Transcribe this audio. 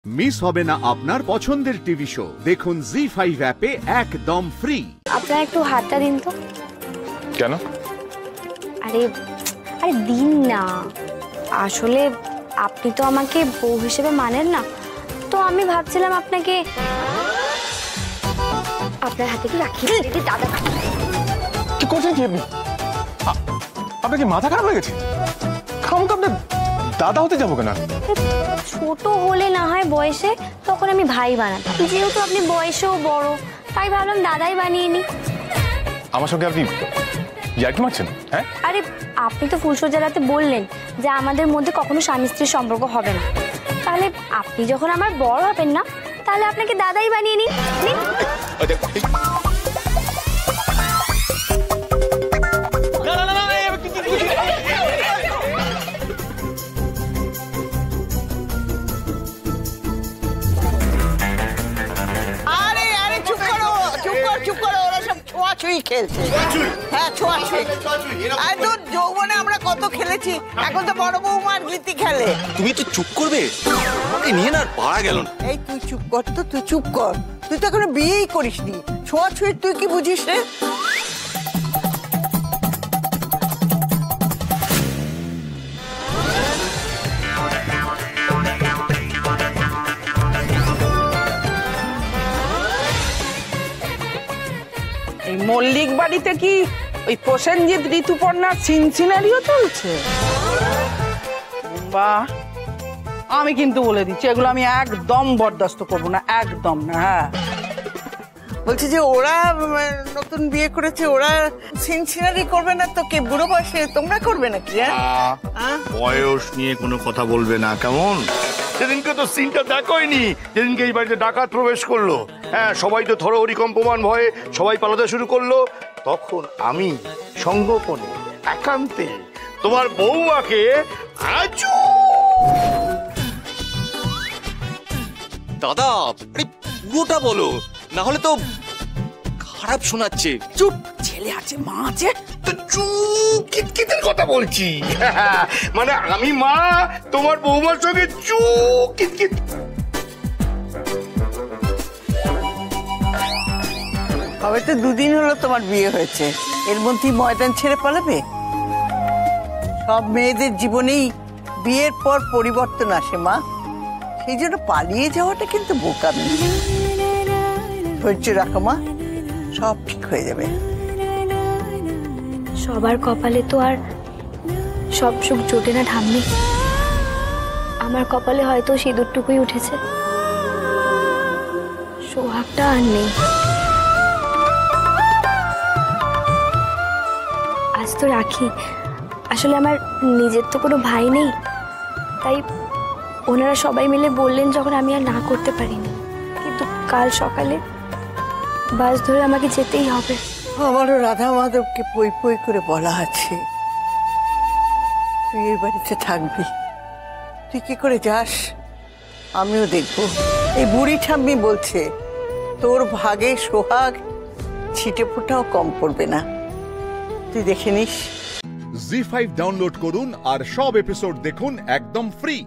Miss হবে না আপনার পছন্দের টিভি শো। দেখুন জি5 অ্যাপে একদম ফ্রি। আপনারা একটু হাতটা দিন তো। কেন? আরে আরে দিন না, আসলে আপনি তো আমাকে বউ হিসেবে মানেন না, তো আমি ভাবছিলাম আপনাকে আপনার হাতে কি রাখি দিদি। দাদা কি করছেন কি আপনি? আপনার কি মাথা খারাপ হয়ে গেছে? খামকা আপনার দাদা হতে যাবো কেন? ছোট হলে না হয় বয়সে, তখন আমি ভাই বানাতাম, যেহেতু আপনি বয়সেও বড় তাই ভাবলাম দাদাই বানিয়ে নি। আমার সঙ্গে আপনি ইয়ার্কি মারছেন? হ্যাঁ, আরে আপনি তো ফুলসজ্জা রাতে বললেন যে আমাদের মধ্যে কখনো স্বামী স্ত্রীর সম্পর্ক হবে না, তাহলে আপনি যখন আমার বড় হবেন না, তাহলে আপনাকে দাদাই বানিয়ে নিন। খেলছে, হ্যাঁ ছোঁয়াছুঁই। আর তো যৌবনে আমরা কত খেলেছি, এখন তো বড় বৌমার গীতি খেলে। তুমি একটু চুপ করবে? ওকে নিয়ে না আর পারা গেল না। এই তুই চুপ কর তো, তুই চুপ কর। তুই তো এখনো বিয়েই করিসনি, ছোঁয়াছুঁই তুই কি বুঝিস রে? এই মল্লিক বাড়িতে কি ওই প্রসেনজিৎ ঋতুপর্ণার সিনসিনারিও চলছে? বাহ, আমি কিন্তু বলে দিচ্ছি এগুলো আমি একদম বরদাস্ত করবো না, একদম না। হ্যাঁ, বলছি যে ওরা নতুন বিয়ে করেছে, ওরা সিনসিনারি করবে না তো কে বুড়ো বয়সে তোমরা করবে নাকি? বয়স নিয়ে কোনো কথা বলবে না, কেমন? সেদিনকে তো সিনটা দেখোইনি, যেদিনকে এই বাড়িতে ডাকাত প্রবেশ করলো। হ্যাঁ, সবাই তো থরহরি কম্পমান ভয়ে সবাই পালাতে শুরু করলো। তখন আমি সঙ্গোপনে একান্তে তোমার বৌমাকে আজু দাদা আরে পুরোটা বলো, না হলে তো খারাপ শোনাচ্ছে। চুপ, ছেলে আছে মা আছে তো চুপ, কিতকিতের কথা বলছি। মানে আমি মা, তোমার বৌমার সঙ্গে চুপ কিতকিত। হবে তো দুদিন হলো তোমার বিয়ে হয়েছে, এর মধ্যেই ময়দান ছেড়ে পালাবে? সব মেয়েদের জীবনেই বিয়ের পর পরিবর্তন আসে মা, সেই জন্য পালিয়ে যাওয়াটা কিন্তু বোকামি। ধৈর্য রাখো মা, সব ঠিক হয়ে যাবে। সবার কপালে তো আর সব সুখ জোটে না ঠাম্মি, আমার কপালে হয়তো সিঁদুরটুকুই উঠেছে, সোহাগটা আর নেই। আজ তো রাখি, আসলে আমার নিজের তো কোনো ভাই নেই, তাই ওনারা সবাই মিলে বললেন যখন আমি আর না করতে পারিনি, কিন্তু কাল সকালে বাস ধরে আমাকে যেতেই হবে। আমারও রাধা মাধবকে পই পই করে বলা আছে তুই এই বাড়িতে থাকবি, তুই কি করে যাস আমিও দেখবো। এই বুড়ি ঠাম্মি বলছে তোর ভাগে সোহাগ ছিটে ফোটাও কম পড়বে না, তুই দেখে নিস। জি5 ডাউনলোড করুন আর সব এপিসোড দেখুন একদম ফ্রি।